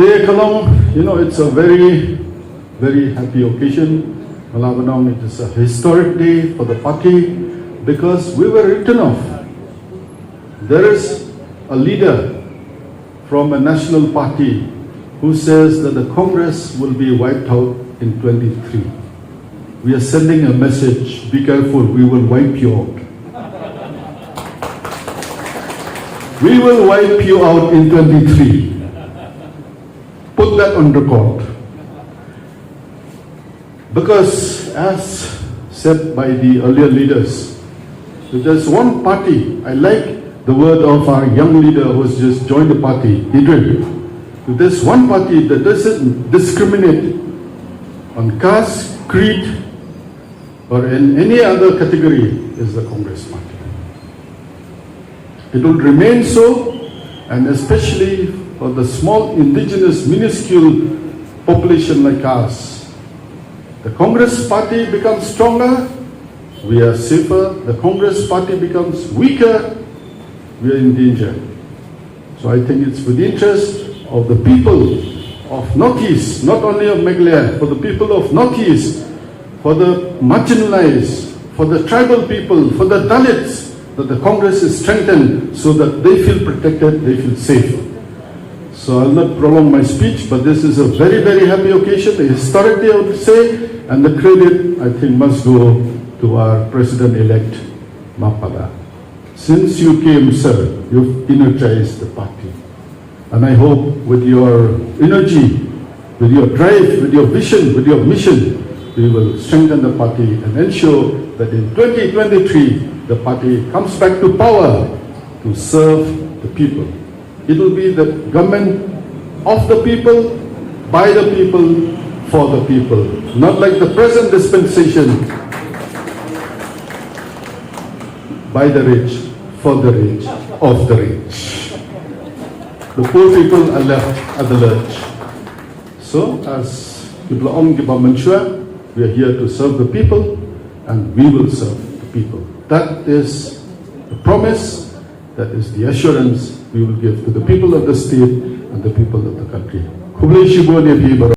It's a very, very happy occasion. Malabanong, it is a historic day for the party because we were written off. There is a leader from a national party who says that the Congress will be wiped out in 23. We are sending a message, be careful, we will wipe you out. We will wipe you out in 23. Put that on record. Because as said by the earlier leaders, if there's one party, I like the word of our young leader who has just joined the party, Adrian. If there's one party that doesn't discriminate on caste, creed, or in any other category, is the Congress party. It will remain so, and especially for the small, indigenous, minuscule population like us. The Congress party becomes stronger, we are safer. The Congress party becomes weaker, we are in danger. So I think it's with the interest of the people of Northeast, not only of Mylliem, for the people of Northeast, for the marginalized, for the tribal people, for the Dalits, that the Congress is strengthened so that they feel protected, they feel safe. So I'll not prolong my speech, but this is a very, very happy occasion, a historic day I would say, and the credit I think must go to our President-elect, Mapada. Since you came, sir, you've energized the party. And I hope with your energy, with your drive, with your vision, with your mission, we will strengthen the party and ensure that in 2023, the party comes back to power to serve the people. It will be the government of the people, by the people, for the people. Not like the present dispensation, by the rich, for the rich, of the rich. The poor people are left at the lurch. So, as people on Gibamansua, we are here to serve the people, and we will serve the people. That is the promise, that is the assurance we will give to the people of the state and the people of the country.